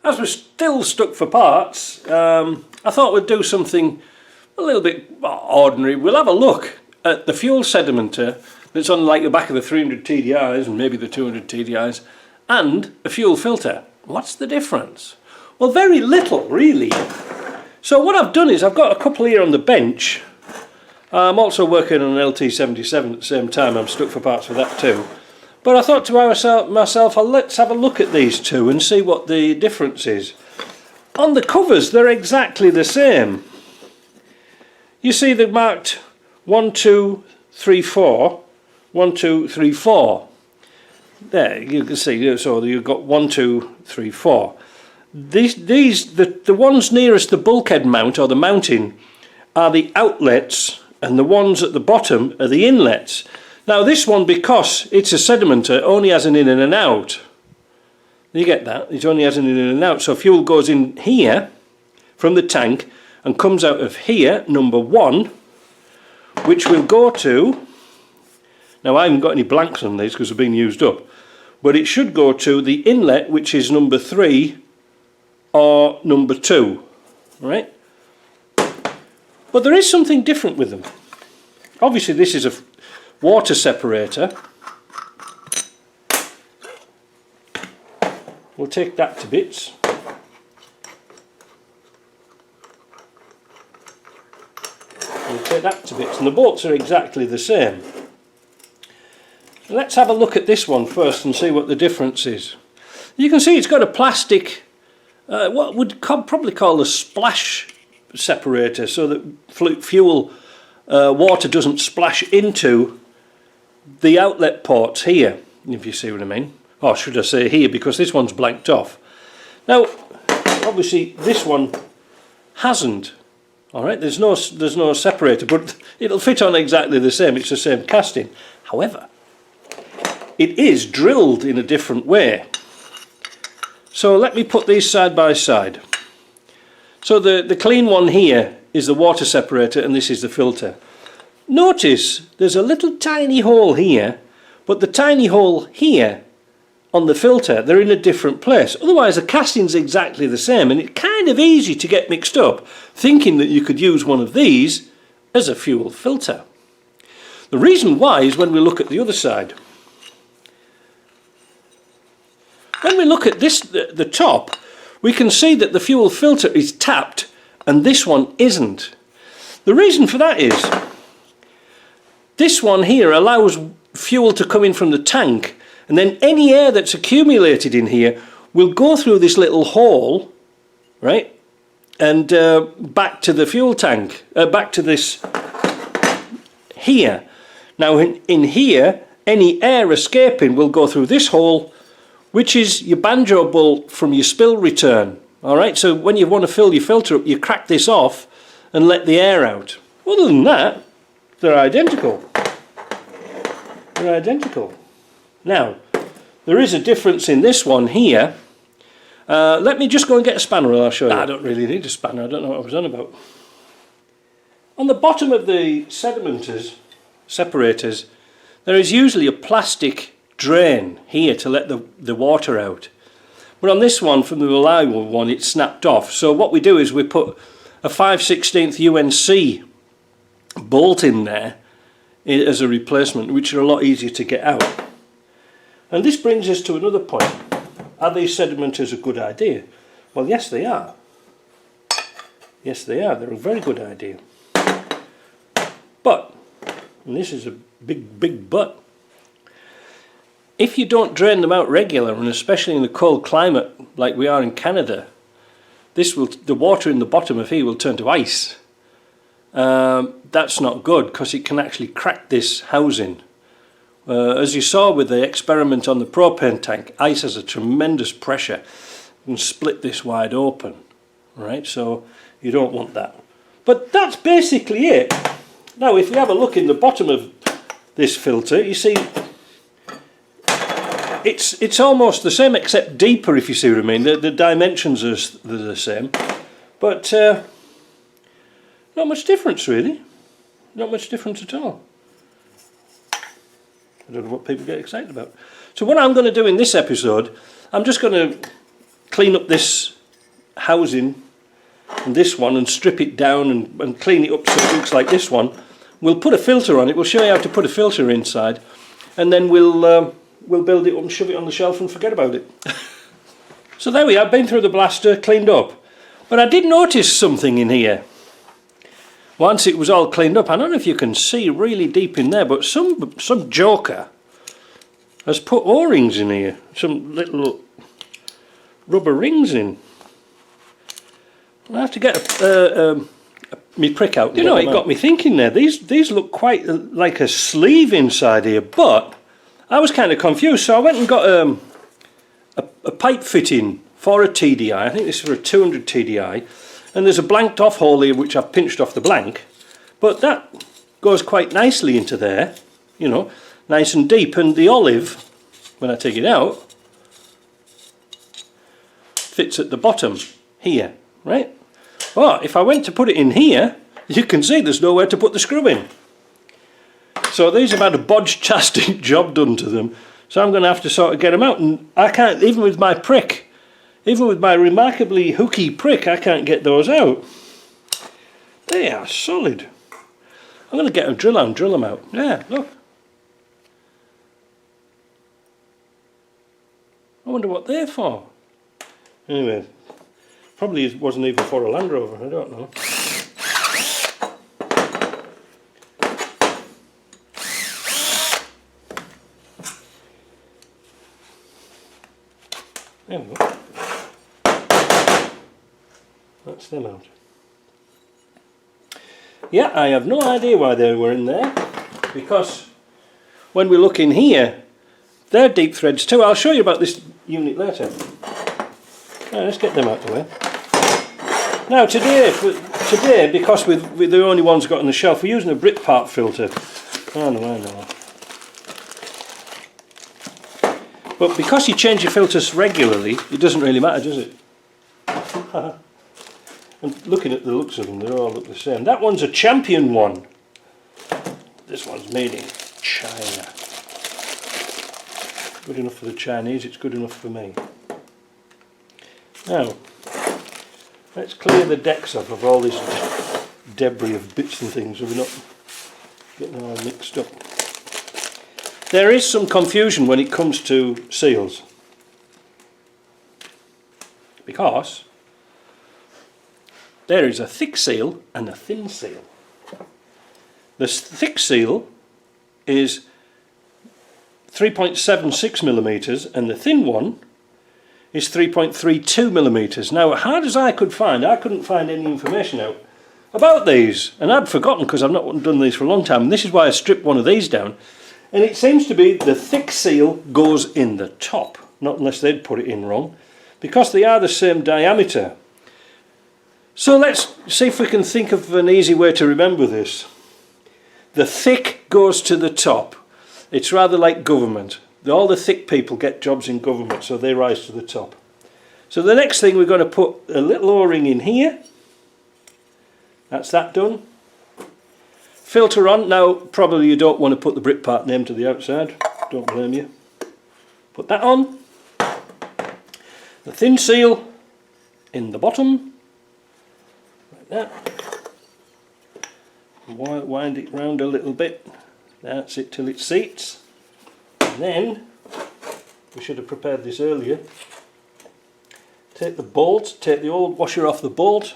as we're still stuck for parts, I thought we'd do something a little bit ordinary. We'll have a look at the fuel sedimenter that's on like the back of the 300 TDIs and maybe the 200 TDIs, and a fuel filter. What's the difference? Well, very little really. So what I've done is I've got a couple here on the bench. I'm also working on an LT77 at the same time. I'm stuck for parts for that too. But I thought to myself, let's have a look at these two and see what the difference is. On the covers, they're exactly the same. You see they're marked 1, 2, 3, 4, 1, 2, 3, 4. There, you can see, so you've got 1, 2, 3, 4. The ones nearest the bulkhead mount or the mounting are the outlets, and the ones at the bottom are the inlets. Now this one, because it's a sedimenter, only has an in and an out. You get that? It only has an in and an out. So fuel goes in here from the tank and comes out of here, number 1, which will go to, now I haven't got any blanks on these because they're being used up, but it should go to the inlet, which is number 3 or number 2, right? But there is something different with them. Obviously this is a water separator. We'll take that to bits. We'll take that to bits, and the bolts are exactly the same. Let's have a look at this one first and see what the difference is. You can see it's got a plastic, what we'd probably call a splash separator, so that fuel, water doesn't splash into the outlet ports here, if you see what I mean. Or should I say here, because this one's blanked off. Now, obviously this one hasn't. Alright, there's no separator, but it'll fit on exactly the same. It's the same casting. However, it is drilled in a different way. So let me put these side by side. So the clean one here is the water separator, and this is the filter. Notice there's a little tiny hole here, but the tiny hole here on the filter, they're in a different place. Otherwise the casting's exactly the same, and it's kind of easy to get mixed up thinking that you could use one of these as a fuel filter. The reason why is when we look at the other side. When we look at this, the top, we can see that the fuel filter is tapped and this one isn't. The reason for that is this one here allows fuel to come in from the tank, and then any air that's accumulated in here will go through this little hole, right, and back to the fuel tank, back to this here. Now in here, any air escaping will go through this hole, which is your banjo bolt from your spill return. Alright, so when you want to fill your filter up, you crack this off and let the air out. Other than that, they're identical. They're identical. Now, there is a difference in this one here. Let me just go and get a spanner and I'll show you. I don't really need a spanner, I don't know what I was on about. On the bottom of the separators, there is usually a plastic drain here to let the water out. But on this one, from the reliable one, it's snapped off. So what we do is we put a 5/16 UNC bolt in there as a replacement, which are a lot easier to get out. And this brings us to another point. Are these sedimenters a good idea? Well, yes they are. Yes they are, they're a very good idea. But, and this is a big but, if you don't drain them out regular, and especially in the cold climate like we are in Canada, the water in the bottom of here will turn to ice. That's not good, because it can actually crack this housing. As you saw with the experiment on the propane tank, ice has a tremendous pressure and split this wide open, right? So you don't want that. But that's basically it. Now if you have a look in the bottom of this filter, you see it's almost the same, except deeper, if you see what I mean. The dimensions are the same, but not much difference really. Not much difference at all. I don't know what people get excited about. So what I'm going to do in this episode, I'm just going to clean up this housing and this one and strip it down and clean it up so it looks like this one. We'll put a filter on it. We'll show you how to put a filter inside, and then we'll build it up and shove it on the shelf and forget about it. So there we are, been through the blaster, cleaned up. But I did notice something in here. Once it was all cleaned up, I don't know if you can see really deep in there, but some joker has put O-rings in here. Some little rubber rings in. I'll have to get me prick out. You know, it got me thinking there. These look quite like a sleeve inside here, but I was kind of confused, so I went and got a pipe fitting for a TDI. I think this is for a 200 TDI, and there's a blanked off hole here which I've pinched off the blank, but that goes quite nicely into there, you know, nice and deep. And the olive, when I take it out, fits at the bottom here, right? But if I went to put it in here, you can see there's nowhere to put the screw in. So these have had a bodge-tastic job done to them. So I'm going to have to sort of get them out. And I can't, even with my prick, even with my remarkably hooky prick, I can't get those out. They are solid. I'm going to get a drill and drill them out. Yeah, look. I wonder what they're for. Anyway. Probably wasn't even for a Land Rover, I don't know. There we go. That's them out. Yeah, I have no idea why they were in there, because when we look in here, they're deep threads too. I'll show you about this unit later. Right, let's get them out of the way. Now today, because we're the only ones got on the shelf, we're using a Britrest filter. I know. But because you change your filters regularly, it doesn't really matter, does it? And looking at the looks of them, they all look the same. That one's a Champion one. This one's made in China. Good enough for the Chinese, it's good enough for me. Now, let's clear the decks off of all this debris of bits and things so we're not getting all mixed up. There is some confusion when it comes to seals, because there is a thick seal and a thin seal. The thick seal is 3.76 millimeters and the thin one is 3.32 millimeters. Now, as hard as I could find, I couldn't find any information out about these, and I'd forgotten because I've not done these for a long time, and this is why I stripped one of these down. And it seems to be the thick seal goes in the top, not unless they'd put it in wrong, because they are the same diameter. So let's see if we can think of an easy way to remember this. The thick goes to the top. It's rather like government. All the thick people get jobs in government, so they rise to the top. So the next thing, we're going to put a little O-ring in here. That's that done. Filter on. Now, probably you don't want to put the Britrest name to the outside. Don't blame you. Put that on. The thin seal in the bottom. Like that. Wind it round a little bit. That's it till it seats. And then, we should have prepared this earlier. Take the bolt, take the old washer off the bolt.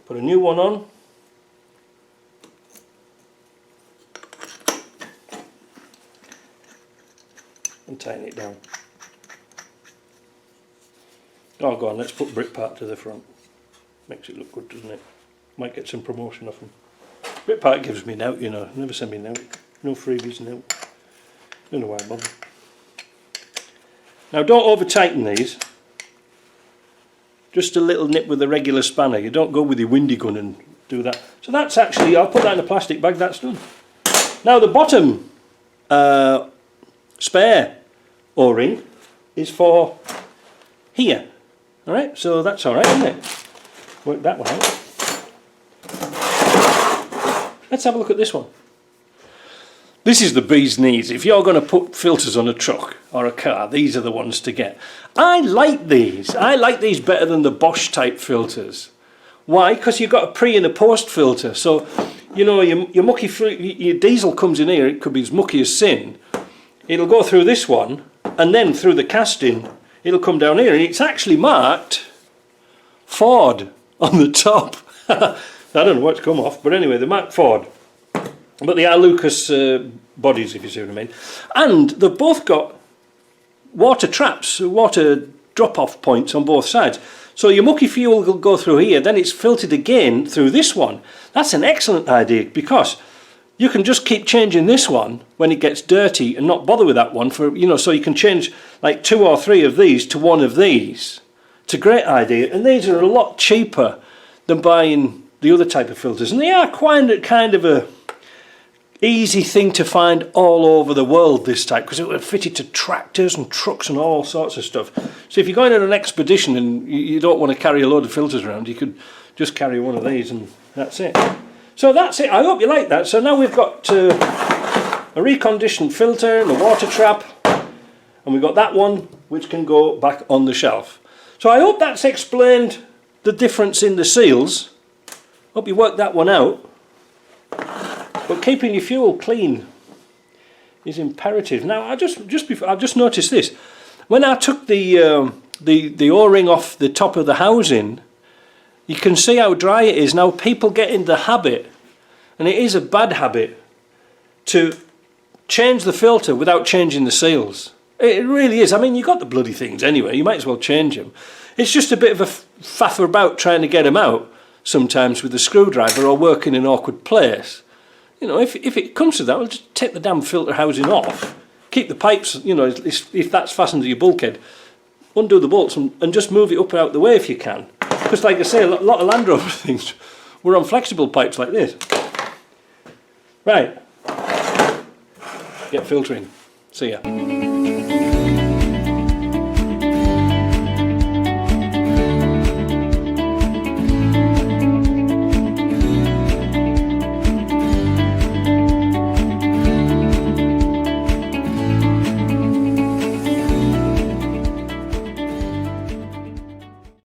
Put a new one on. And tighten it down. Oh, go on, let's put Britrest to the front. Makes it look good, doesn't it? Might get some promotion off them. Britrest gives me nout, you know. Never send me nout. No freebies, nout. Don't know why I bother. Now, don't over tighten these. Just a little nip with a regular spanner. You don't go with your windy gun and do that. So that's actually, I'll put that in a plastic bag, that's done. Now the bottom spare O-ring is for here. Alright, so that's alright, isn't it? Work that one out. Let's have a look at this one. This is the bee's knees. If you're going to put filters on a truck or a car, these are the ones to get. I like these. I like these better than the Bosch type filters. Why? Because you've got a pre and a post filter. So, you know, your mucky, your diesel comes in here, it could be as mucky as sin. It'll go through this one, and then through the casting, it'll come down here, and it's actually marked Ford on the top. I don't know what's come off, but anyway, they're marked Ford. But they are Lucas bodies, if you see what I mean. And they've both got water traps, water drop-off points on both sides. So your mucky fuel will go through here, then it's filtered again through this one. That's an excellent idea, because you can just keep changing this one when it gets dirty and not bother with that one for, you know, so you can change like 2 or 3 of these to one of these. It's a great idea, and these are a lot cheaper than buying the other type of filters, and they are kind of a easy thing to find all over the world, this type, because it was fitted to tractors and trucks and all sorts of stuff. So if you're going on an expedition and you don't want to carry a load of filters around, you could just carry one of these and that's it. So that's it. I hope you like that. So now we've got a reconditioned filter and a water trap, and we've got that one which can go back on the shelf. So I hope that's explained the difference in the seals. Hope you worked that one out. But keeping your fuel clean is imperative. Now, I've just noticed this. When I took the O-ring off the top of the housing, you can see how dry it is. Now, people get in the habit, and it is a bad habit, to change the filter without changing the seals. It really is. I mean, you've got the bloody things anyway. You might as well change them. It's just a bit of a faff about trying to get them out sometimes with a screwdriver or work in an awkward place. You know, if it comes to that, we'll just take the damn filter housing off, keep the pipes, you know, if that's fastened to your bulkhead, undo the bolts and just move it up and out the way if you can. Because like I say, a lot of Land Rover things were on flexible pipes like this. Right. Get filtering. See ya.